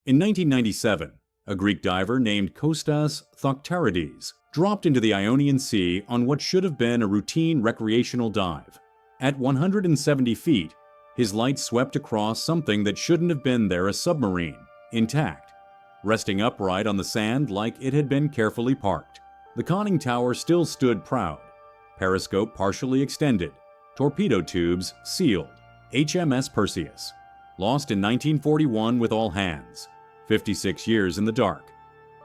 In 1997, a Greek diver named Kostas Thokterides dropped into the Ionian Sea on what should have been a routine recreational dive. At 170 feet, his light swept across something that shouldn't have been there, a submarine, intact, resting upright on the sand like it had been carefully parked. The conning tower still stood proud, periscope partially extended, torpedo tubes sealed. HMS Perseus, lost in 1941 with all hands, 56 years in the dark.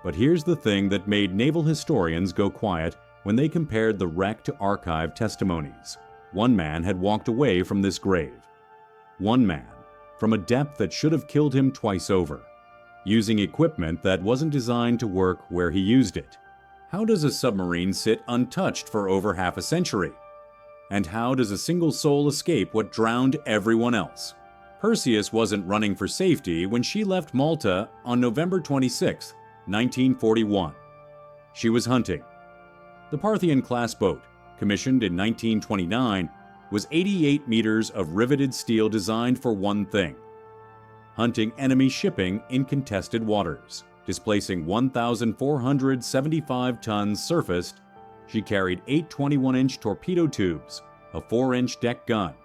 But here's the thing that made naval historians go quiet when they compared the wreck to archive testimonies. One man had walked away from this grave. One man, from a depth that should have killed him twice over, using equipment that wasn't designed to work where he used it. How does a submarine sit untouched for over half a century? And how does a single soul escape what drowned everyone else? Perseus wasn't running for safety when she left Malta on November 26, 1941. She was hunting. The Parthian-class boat, commissioned in 1929, was 88 meters of riveted steel designed for one thing: hunting enemy shipping in contested waters. Displacing 1,475 tons surfaced, she carried 8 21-inch torpedo tubes, a 4-inch deck gun,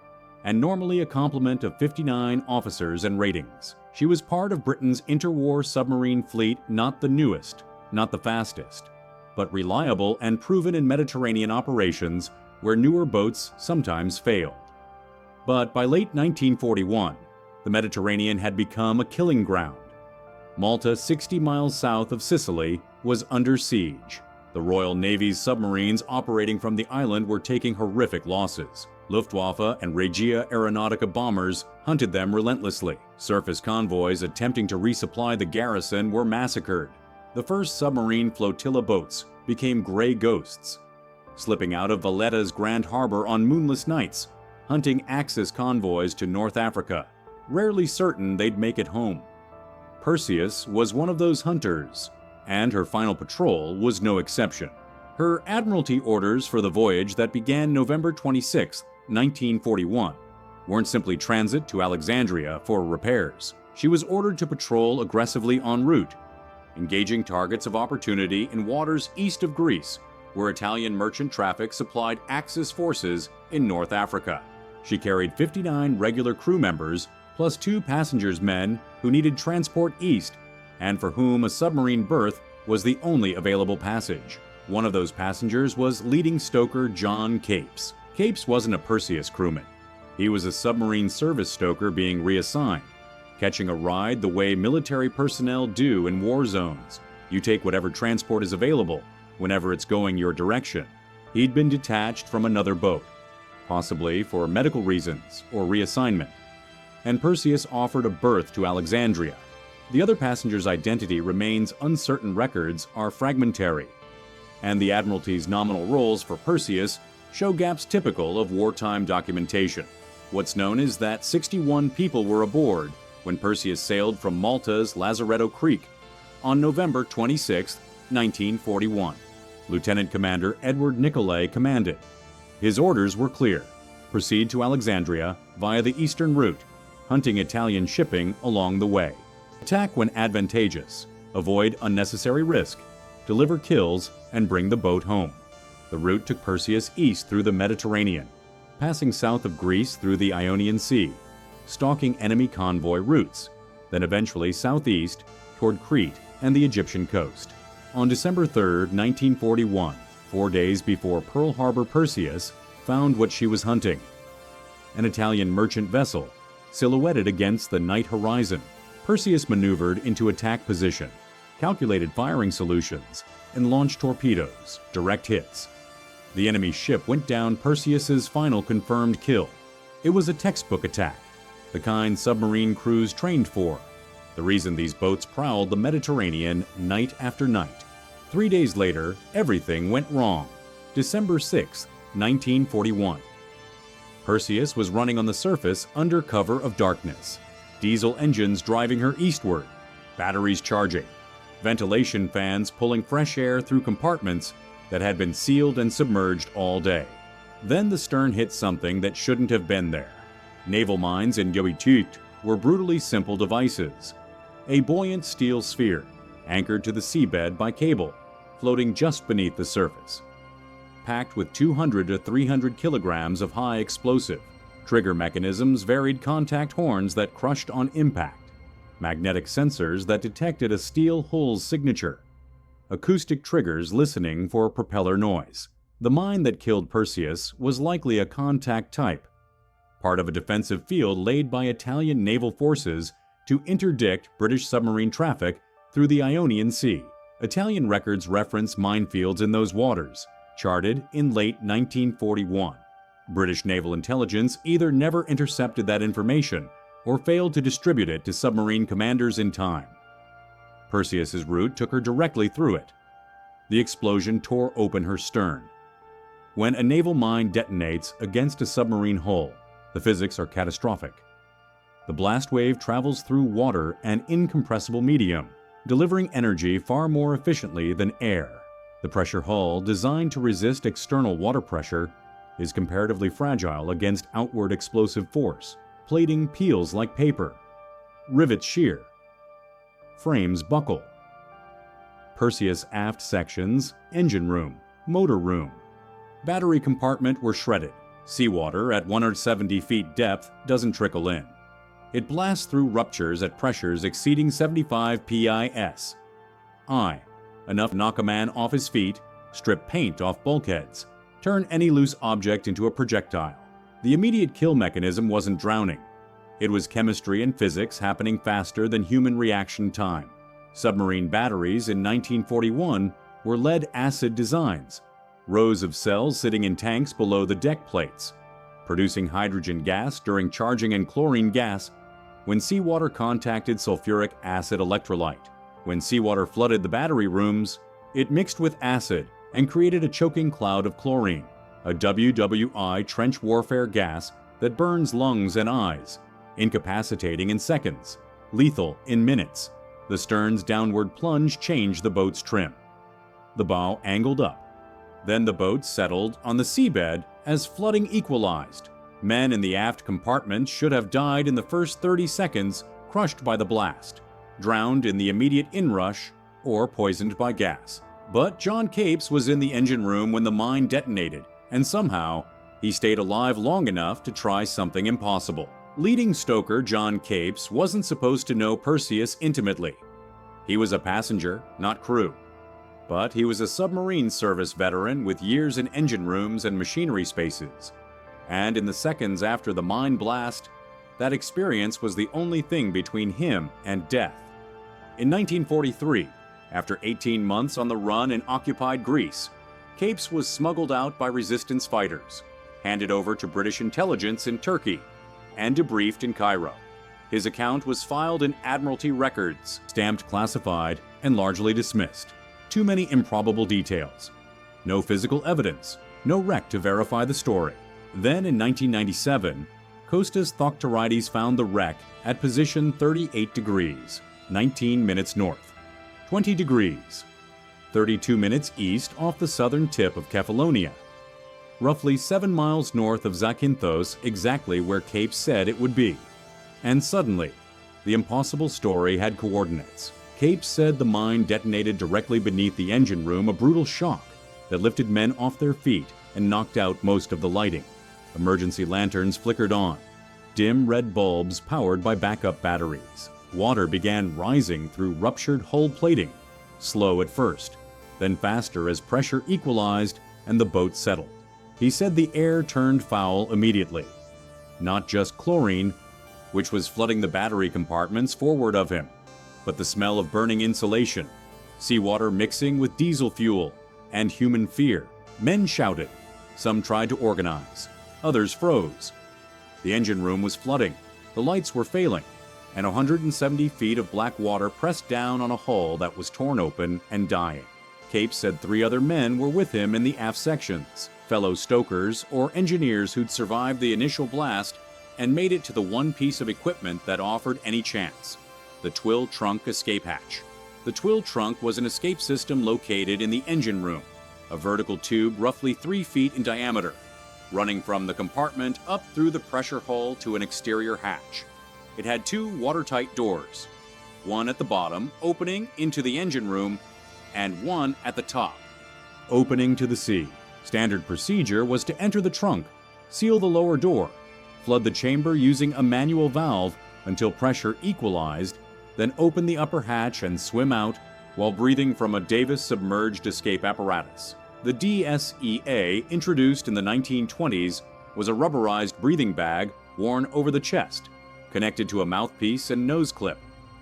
and normally a complement of 59 officers and ratings. She was part of Britain's interwar submarine fleet, not the newest, not the fastest, but reliable and proven in Mediterranean operations where newer boats sometimes failed. But by late 1941, the Mediterranean had become a killing ground. Malta, 60 miles south of Sicily, was under siege. The Royal Navy's submarines operating from the island were taking horrific losses. Luftwaffe and Regia Aeronautica bombers hunted them relentlessly. Surface convoys attempting to resupply the garrison were massacred. The first submarine flotilla boats became gray ghosts, slipping out of Valletta's Grand Harbor on moonless nights, hunting Axis convoys to North Africa, rarely certain they'd make it home. Perseus was one of those hunters, and her final patrol was no exception. Her Admiralty orders for the voyage that began November 26, 1941, weren't simply transit to Alexandria for repairs. She was ordered to patrol aggressively en route, engaging targets of opportunity in waters east of Greece, where Italian merchant traffic supplied Axis forces in North Africa. She carried 59 regular crew members, plus 2 passengers men who needed transport east, and for whom a submarine berth was the only available passage. One of those passengers was leading stoker John Capes. Capes wasn't a Perseus crewman. He was a submarine service stoker being reassigned, catching a ride the way military personnel do in war zones. You take whatever transport is available, whenever it's going your direction. He'd been detached from another boat, possibly for medical reasons or reassignment, and Perseus offered a berth to Alexandria. The other passenger's identity remains uncertain. Records are fragmentary, and the Admiralty's nominal roles for Perseus show gaps typical of wartime documentation. What's known is that 61 people were aboard when Perseus sailed from Malta's Lazaretto Creek on November 26, 1941. Lieutenant Commander Edward Nicolay commanded. His orders were clear: proceed to Alexandria via the eastern route, hunting Italian shipping along the way. Attack when advantageous, avoid unnecessary risk, deliver kills, and bring the boat home. The route took Perseus east through the Mediterranean, passing south of Greece through the Ionian Sea, stalking enemy convoy routes, then eventually southeast toward Crete and the Egyptian coast. On December 3, 1941, 4 days before Pearl Harbor, Perseus found what she was hunting: an Italian merchant vessel silhouetted against the night horizon. Perseus maneuvered into attack position, calculated firing solutions, and launched torpedoes, direct hits. The enemy ship went down Perseus's final confirmed kill. It was a textbook attack, the kind submarine crews trained for, the reason these boats prowled the Mediterranean night after night. 3 days later, everything went wrong. December 6, 1941. Perseus was running on the surface under cover of darkness. Diesel engines driving her eastward, batteries charging, ventilation fans pulling fresh air through compartments that had been sealed and submerged all day. Then the stern hit something that shouldn't have been there. Naval mines in Yoitit were brutally simple devices. a buoyant steel sphere, anchored to the seabed by cable, floating just beneath the surface. Packed with 200 to 300 kilograms of high explosive, trigger mechanisms varied contact horns that crushed on impact, magnetic sensors that detected a steel hull's signature, acoustic triggers listening for propeller noise. The mine that killed Perseus was likely a contact type, part of a defensive field laid by Italian naval forces to interdict British submarine traffic through the Ionian Sea. Italian records reference minefields in those waters, charted in late 1941. British naval intelligence either never intercepted that information or failed to distribute it to submarine commanders in time. Perseus's route took her directly through it. The explosion tore open her stern. When a naval mine detonates against a submarine hull, the physics are catastrophic. The blast wave travels through water and incompressible medium, delivering energy far more efficiently than air. The pressure hull, designed to resist external water pressure, is comparatively fragile against outward explosive force. Plating peels like paper. Rivets shear. Frames buckle. Perseus aft sections, engine room, motor room. Battery compartment were shredded. Seawater at 170 feet depth doesn't trickle in. It blasts through ruptures at pressures exceeding 75 pis. Enough to knock a man off his feet, strip paint off bulkheads, turn any loose object into a projectile. The immediate kill mechanism wasn't drowning. It was chemistry and physics happening faster than human reaction time. Submarine batteries in 1941 were lead-acid designs, rows of cells sitting in tanks below the deck plates, producing hydrogen gas during charging and chlorine gas when seawater contacted sulfuric acid electrolyte. When seawater flooded the battery rooms, it mixed with acid and created a choking cloud of chlorine, a WWI trench warfare gas that burns lungs and eyes, incapacitating in seconds, lethal in minutes. The stern's downward plunge changed the boat's trim. The bow angled up. Then the boat settled on the seabed as flooding equalized. Men in the aft compartment should have died in the first 30 seconds, crushed by the blast, drowned in the immediate inrush, or poisoned by gas. But John Capes was in the engine room when the mine detonated, and somehow he stayed alive long enough to try something impossible. Leading stoker John Capes wasn't supposed to know Perseus intimately. He was a passenger, not crew. But he was a submarine service veteran with years in engine rooms and machinery spaces. And in the seconds after the mine blast, that experience was the only thing between him and death. In 1943, after 18 months on the run in occupied Greece, Capes was smuggled out by resistance fighters, handed over to British intelligence in Turkey, and debriefed in Cairo. His account was filed in Admiralty records, stamped classified, and largely dismissed. Too many improbable details. No physical evidence, no wreck to verify the story. Then in 1997, Kostas Thoktorides found the wreck at position 38 degrees, 19 minutes north, 20 degrees, 32 minutes east off the southern tip of Kefalonia, roughly 7 miles north of Zakynthos, exactly where Capes said it would be. And suddenly, the impossible story had coordinates. Capes said the mine detonated directly beneath the engine room, a brutal shock that lifted men off their feet and knocked out most of the lighting. Emergency lanterns flickered on, dim red bulbs powered by backup batteries. Water began rising through ruptured hull plating, slow at first, then faster as pressure equalized and the boat settled. He said the air turned foul immediately. Not just chlorine, which was flooding the battery compartments forward of him, but the smell of burning insulation, seawater mixing with diesel fuel, and human fear. Men shouted. Some tried to organize. Others froze. The engine room was flooding. The lights were failing. And 170 feet of black water pressed down on a hull that was torn open and dying. Capes said 3 other men were with him in the aft sections, fellow stokers or engineers who'd survived the initial blast and made it to the one piece of equipment that offered any chance: the twill trunk escape hatch. The twill trunk was an escape system located in the engine room, a vertical tube roughly 3 feet in diameter, running from the compartment up through the pressure hull to an exterior hatch. It had 2 watertight doors. one at the bottom, opening into the engine room, and one at the top, opening to the sea. Standard procedure was to enter the trunk, seal the lower door, flood the chamber using a manual valve until pressure equalized, then open the upper hatch and swim out while breathing from a Davis submerged escape apparatus. The DSEA, introduced in the 1920s, was a rubberized breathing bag worn over the chest, connected to a mouthpiece and nose clip.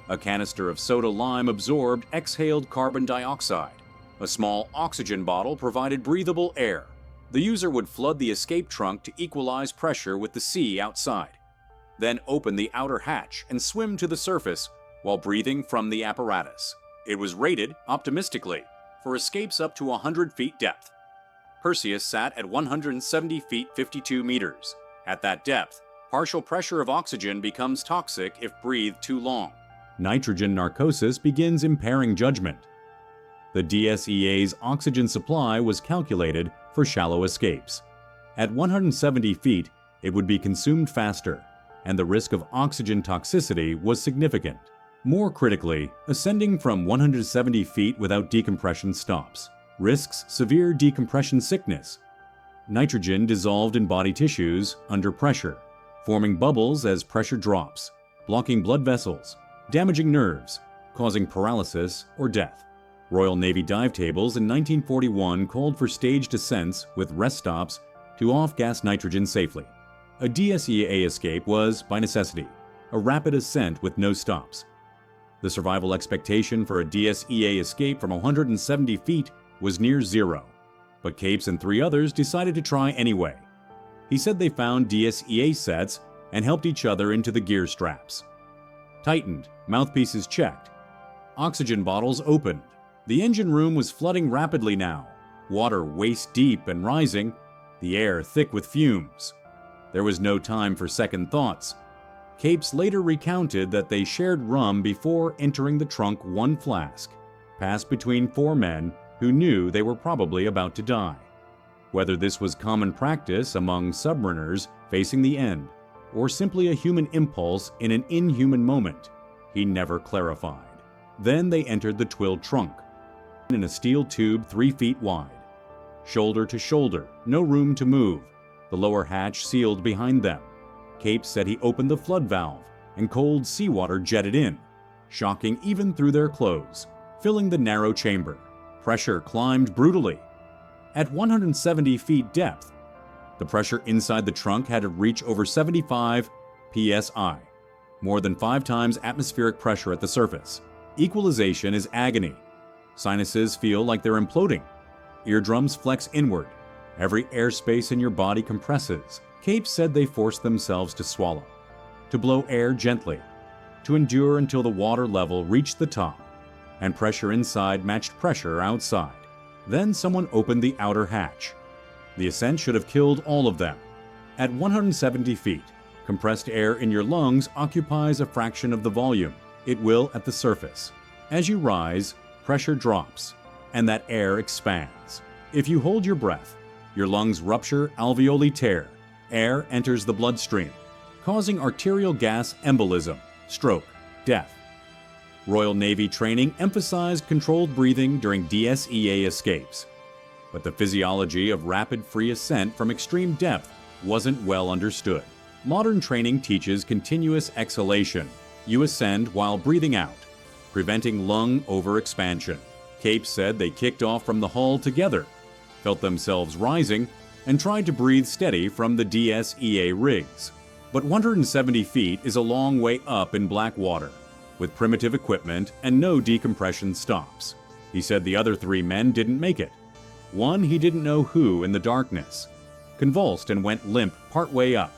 A canister of soda lime absorbed exhaled carbon dioxide. A small oxygen bottle provided breathable air. The user would flood the escape trunk to equalize pressure with the sea outside, then open the outer hatch and swim to the surface while breathing from the apparatus. It was rated, optimistically, for escapes up to 100 feet depth. Perseus sat at 170 feet 52 meters. At that depth, partial pressure of oxygen becomes toxic if breathed too long. Nitrogen narcosis begins impairing judgment. The DSEA's oxygen supply was calculated for shallow escapes. At 170 feet, it would be consumed faster, and the risk of oxygen toxicity was significant. More critically, ascending from 170 feet without decompression stops, risks severe decompression sickness. Nitrogen dissolved in body tissues under pressure, forming bubbles as pressure drops, blocking blood vessels, damaging nerves, causing paralysis or death. Royal Navy dive tables in 1941 called for staged ascents with rest stops to off-gas nitrogen safely. A DSEA escape was, by necessity, a rapid ascent with no stops. The survival expectation for a DSEA escape from 170 feet was near zero, but Capes and 3 others decided to try anyway. He said they found DSEA sets and helped each other into the gear straps. Tightened, mouthpieces checked. Oxygen bottles opened. The engine room was flooding rapidly now, water waist deep and rising, the air thick with fumes. There was no time for second thoughts. Capes later recounted that they shared rum before entering the trunk, 1 flask, passed between 4 men who knew they were probably about to die. Whether this was common practice among submariners facing the end, or simply a human impulse in an inhuman moment, he never clarified. Then they entered the twill trunk, in a steel tube 3 feet wide. Shoulder to shoulder, no room to move, the lower hatch sealed behind them. Capes said he opened the flood valve, and cold seawater jetted in, shocking even through their clothes, filling the narrow chamber. Pressure climbed brutally. At 170 feet depth, the pressure inside the trunk had to reach over 75 psi, more than 5 times atmospheric pressure at the surface. Equalization is agony. Sinuses feel like they're imploding. Eardrums flex inward. Every airspace in your body compresses. Capes said they forced themselves to swallow, to blow air gently, to endure until the water level reached the top, and pressure inside matched pressure outside. Then someone opened the outer hatch. The ascent should have killed all of them. At 170 feet, compressed air in your lungs occupies a fraction of the volume. It will at the surface. As you rise, pressure drops, and that air expands. If you hold your breath, your lungs rupture, alveoli tear. Air enters the bloodstream, causing arterial gas embolism, stroke, death. Royal Navy training emphasized controlled breathing during DSEA escapes, but the physiology of rapid free ascent from extreme depth wasn't well understood. Modern training teaches continuous exhalation. You ascend while breathing out, preventing lung overexpansion. Capes said they kicked off from the hull together, felt themselves rising, and tried to breathe steady from the DSEA rigs. But 170 feet is a long way up in black water, with primitive equipment and no decompression stops. He said the other 3 men didn't make it. One he didn't know who in the darkness, convulsed and went limp partway up,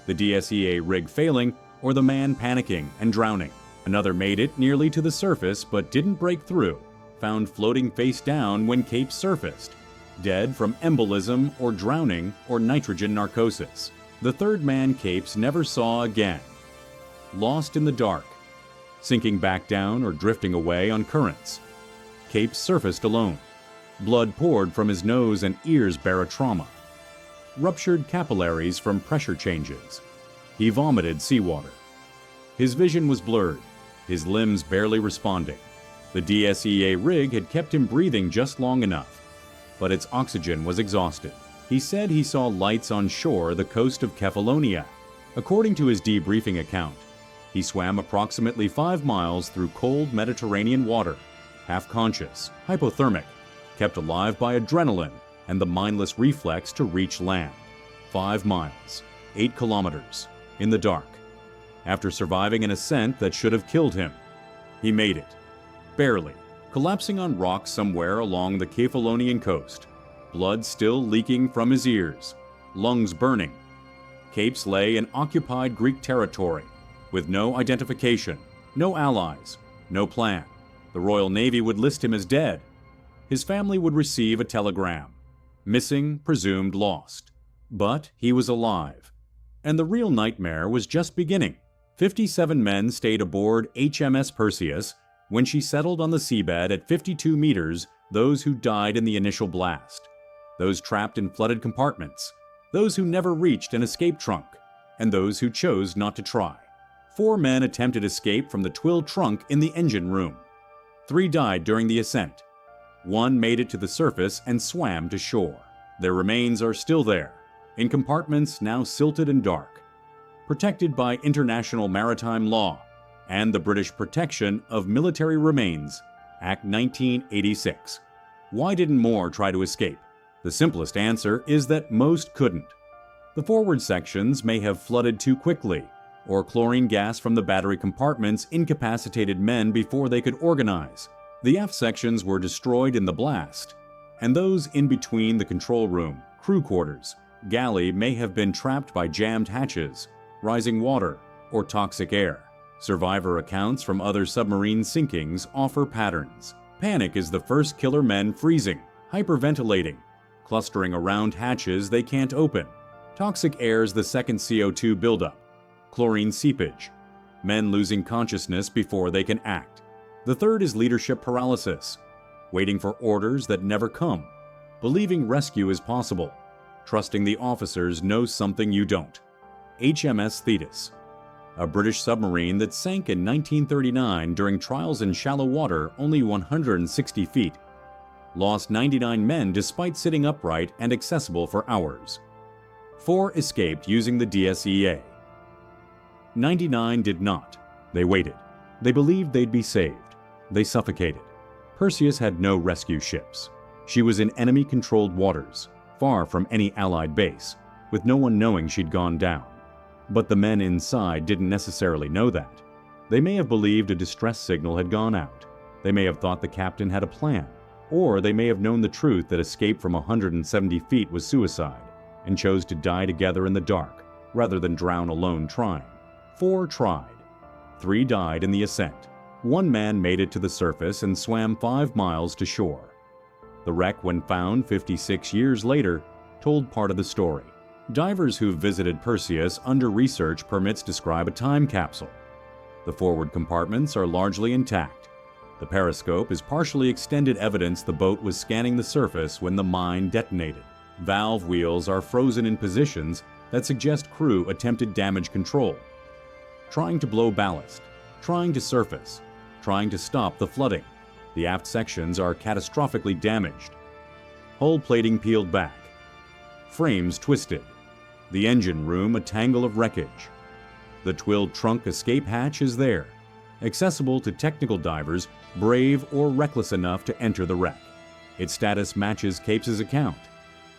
the DSEA rig failing or the man panicking and drowning. Another made it nearly to the surface but didn't break through, found floating face down when Capes surfaced, dead from embolism or drowning or nitrogen narcosis. The 3rd man Capes never saw again, lost in the dark, sinking back down or drifting away on currents. Capes surfaced alone. Blood poured from his nose and ears barotrauma. Ruptured capillaries from pressure changes. He vomited seawater. His vision was blurred. his limbs barely responding. The DSEA rig had kept him breathing just long enough, but its oxygen was exhausted. He said he saw lights on shore the coast of Kefalonia. According to his debriefing account, he swam approximately 5 miles through cold Mediterranean water, half-conscious, hypothermic, kept alive by adrenaline and the mindless reflex to reach land. 5 miles, 8 kilometers, in the dark. After surviving an ascent that should have killed him, he made it. Barely, collapsing on rocks somewhere along the Kefalonian coast, blood still leaking from his ears, lungs burning. Capes lay in occupied Greek territory, with no identification, no allies, no plan. The Royal Navy would list him as dead. His family would receive a telegram. Missing, presumed lost. But he was alive. And the real nightmare was just beginning. 57 men stayed aboard HMS Perseus when she settled on the seabed at 52 meters, those who died in the initial blast. Those trapped in flooded compartments, those who never reached an escape trunk, and those who chose not to try. 4 men attempted escape from the twill trunk in the engine room. 3 died during the ascent. 1 made it to the surface and swam to shore. Their remains are still there, in compartments now silted and dark, protected by international maritime law and the British Protection of Military Remains, Act 1986. Why didn't more try to escape? The simplest answer is that most couldn't. The forward sections may have flooded too quickly, or chlorine gas from the battery compartments incapacitated men before they could organize. The aft sections were destroyed in the blast, and those in between the control room, crew quarters, galley may have been trapped by jammed hatches, rising water, or toxic air. Survivor accounts from other submarine sinkings offer patterns. Panic is the first killer, men freezing, hyperventilating, clustering around hatches they can't open. Toxic air is the second CO2 buildup. Chlorine seepage. Men losing consciousness before they can act. The third is leadership paralysis. Waiting for orders that never come. Believing rescue is possible. Trusting the officers know something you don't. HMS Thetis, a British submarine that sank in 1939 during trials in shallow water only 160 feet. Lost 99 men despite sitting upright and accessible for hours. 4 escaped using the DSEA. 99 did not. They waited. They believed they'd be saved. They suffocated. Perseus had no rescue ships. She was in enemy-controlled waters, far from any Allied base, with no one knowing she'd gone down. But the men inside didn't necessarily know that. They may have believed a distress signal had gone out. They may have thought the captain had a plan. Or they may have known the truth that escape from 170 feet was suicide, and chose to die together in the dark, rather than drown alone trying. 4 tried. 3 died in the ascent. 1 man made it to the surface and swam 5 miles to shore. The wreck, when found 56 years later, told part of the story. Divers who've visited Perseus under research permits describe a time capsule. The forward compartments are largely intact. The periscope is partially extended evidence the boat was scanning the surface when the mine detonated. Valve wheels are frozen in positions that suggest crew attempted damage control. Trying to blow ballast, trying to surface, trying to stop the flooding. The aft sections are catastrophically damaged. Hull plating peeled back. Frames twisted. The engine room a tangle of wreckage. The twilled trunk escape hatch is there, accessible to technical divers brave or reckless enough to enter the wreck. Its status matches Capes' account.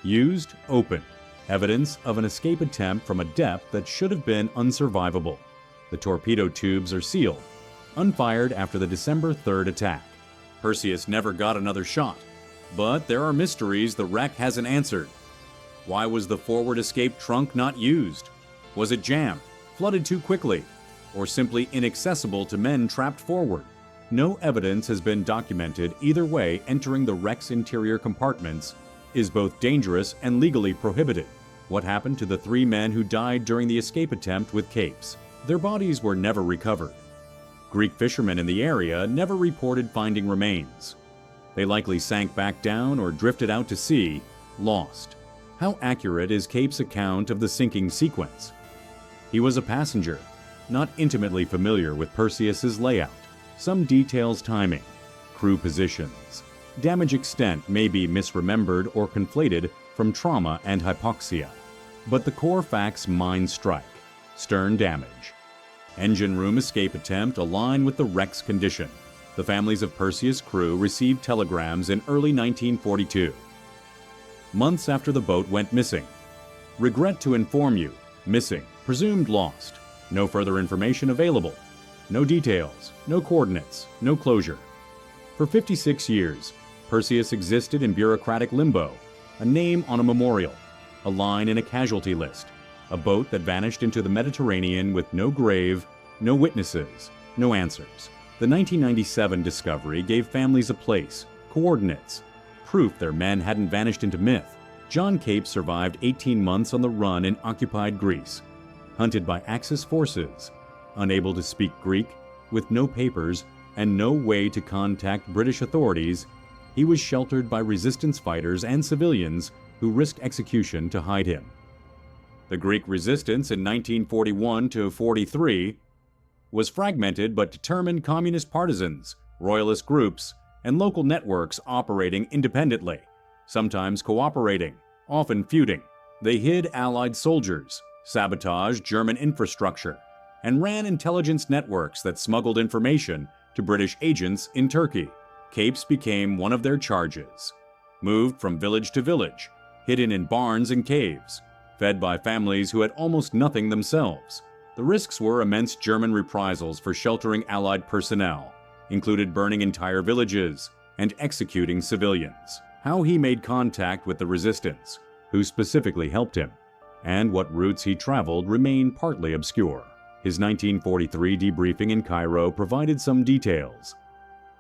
Used, open. Evidence of an escape attempt from a depth that should have been unsurvivable. The torpedo tubes are sealed, unfired after the December 3rd attack. Perseus never got another shot, but there are mysteries the wreck hasn't answered. Why was the forward escape trunk not used? Was it jammed, flooded too quickly, or simply inaccessible to men trapped forward? No evidence has been documented either way. Entering the wreck's interior compartments is both dangerous and legally prohibited. What happened to the 3 men who died during the escape attempt with Capes? Their bodies were never recovered. Greek fishermen in the area never reported finding remains. They likely sank back down or drifted out to sea, lost. How accurate is Capes' account of the sinking sequence? He was a passenger. not intimately familiar with Perseus's layout. Some details timing, crew positions, damage extent may be misremembered or conflated from trauma and hypoxia. But the core facts mine strike. Stern damage. Engine room escape attempt align with the wreck's condition. The families of Perseus' crew received telegrams in early 1942. Months after the boat went missing. Regret to inform you, missing, presumed lost. No further information available. No details, no coordinates, no closure. For 56 years, Perseus existed in bureaucratic limbo, a name on a memorial, a line in a casualty list, a boat that vanished into the Mediterranean with no grave, no witnesses, no answers. The 1997 discovery gave families a place, coordinates, proof their men hadn't vanished into myth. John Cape survived 18 months on the run in occupied Greece, hunted by Axis forces, unable to speak Greek, with no papers and no way to contact British authorities. He was sheltered by resistance fighters and civilians who risked execution to hide him. The Greek resistance in 1941–43 was fragmented but determined communist partisans, royalist groups, and local networks operating independently, sometimes cooperating, often feuding. They hid Allied soldiers, sabotaged German infrastructure, and ran intelligence networks that smuggled information to British agents in Turkey. Capes became one of their charges. Moved from village to village, hidden in barns and caves, fed by families who had almost nothing themselves. The risks were immense. German reprisals for sheltering Allied personnel included burning entire villages and executing civilians. How he made contact with the resistance, who specifically helped him, and what routes he traveled remain partly obscure. His 1943 debriefing in Cairo provided some details,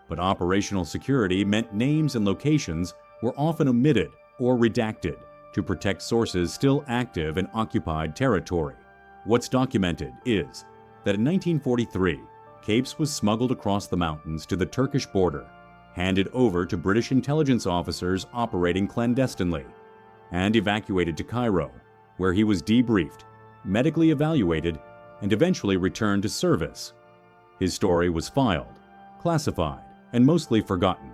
but operational security meant names and locations were often omitted or redacted to protect sources still active in occupied territory. What's documented is that in 1943, Capes was smuggled across the mountains to the Turkish border, handed over to British intelligence officers operating clandestinely, and evacuated to Cairo, where he was debriefed, medically evaluated, and eventually returned to service. His story was filed, classified, and mostly forgotten.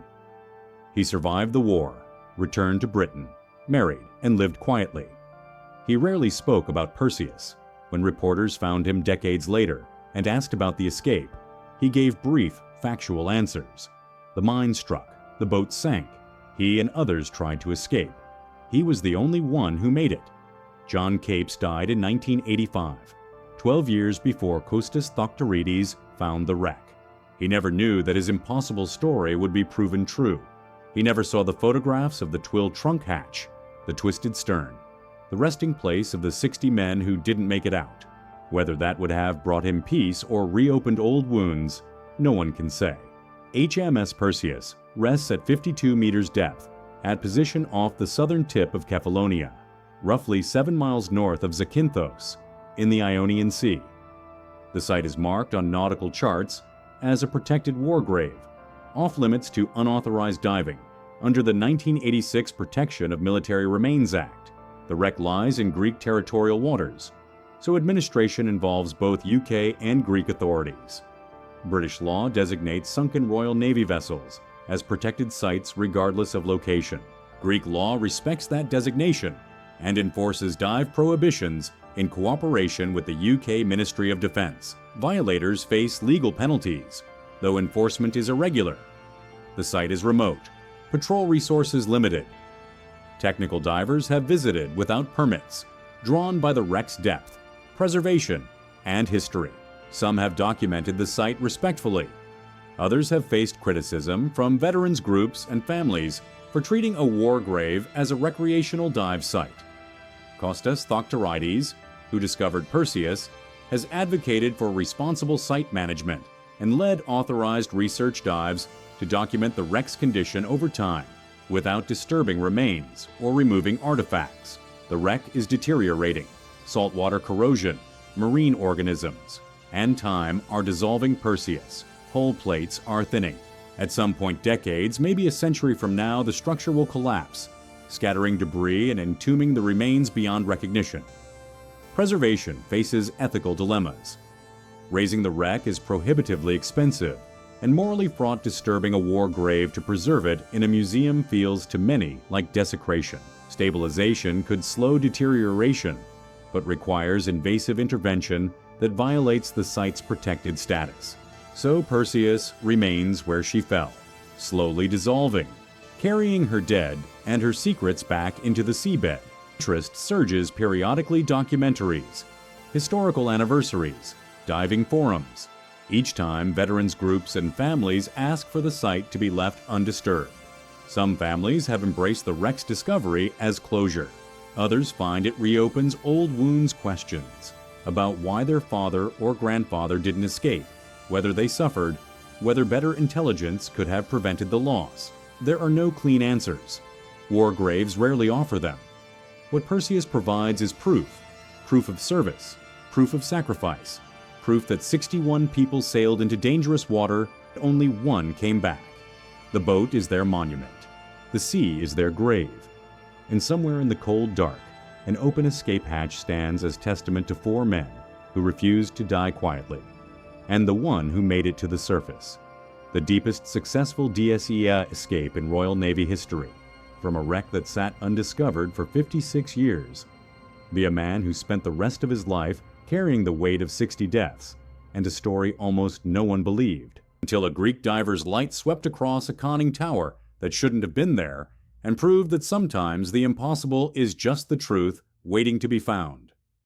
He survived the war, returned to Britain, married, and lived quietly. He rarely spoke about Perseus. When reporters found him decades later and asked about the escape, he gave brief, factual answers. The mine struck, the boat sank, he and others tried to escape. He was the only one who made it. John Capes died in 1985, 12 years before Kostas Thoctorides found the wreck. He never knew that his impossible story would be proven true. He never saw the photographs of the twill trunk hatch, the twisted stern, the resting place of the 60 men who didn't make it out. Whether that would have brought him peace or reopened old wounds, no one can say. HMS Perseus rests at 52 meters depth, at position off the southern tip of Kefalonia, roughly 7 miles north of Zakynthos, in the Ionian Sea. The site is marked on nautical charts as a protected war grave, off-limits to unauthorized diving, under the 1986 Protection of Military Remains Act. The wreck lies in Greek territorial waters, so administration involves both UK and Greek authorities. British law designates sunken Royal Navy vessels as protected sites regardless of location. Greek law respects that designation and enforces dive prohibitions in cooperation with the UK Ministry of Defence. Violators face legal penalties, though enforcement is irregular. The site is remote, patrol resources limited. Technical divers have visited without permits, drawn by the wreck's depth, preservation, and history. Some have documented the site respectfully. Others have faced criticism from veterans groups and families for treating a war grave as a recreational dive site. Kostas Thoctorides, who discovered Perseus, has advocated for responsible site management and led authorized research dives to document the wreck's condition over time without disturbing remains or removing artifacts. The wreck is deteriorating. Saltwater corrosion, marine organisms, and time are dissolving Perseus. Hull plates are thinning. At some point decades, maybe a century from now, the structure will collapse, scattering debris and entombing the remains beyond recognition. Preservation faces ethical dilemmas. Raising the wreck is prohibitively expensive, and morally fraught. Disturbing a war grave to preserve it in a museum feels to many like desecration. Stabilization could slow deterioration, but requires invasive intervention that violates the site's protected status. So Perseus remains where she fell, slowly dissolving, carrying her dead and her secrets back into the seabed. Interest surges periodically. Documentaries, historical anniversaries, diving forums. Each time, veterans groups and families ask for the site to be left undisturbed. Some families have embraced the wreck's discovery as closure. Others find it reopens old wounds. Questions about why their father or grandfather didn't escape, whether they suffered, whether better intelligence could have prevented the loss. There are no clean answers. War graves rarely offer them. What Perseus provides is proof of service, proof of sacrifice, proof that 61 people sailed into dangerous water, but only one came back. The boat is their monument. The sea is their grave. And somewhere in the cold dark, an open escape hatch stands as testament to 4 men who refused to die quietly, and the one who made it to the surface. The deepest successful DSEA escape in Royal Navy history, from a wreck that sat undiscovered for 56 years. Be a man who spent the rest of his life carrying the weight of 60 deaths, and a story almost no one believed, until a Greek diver's light swept across a conning tower that shouldn't have been there, and proved that sometimes the impossible is just the truth waiting to be found.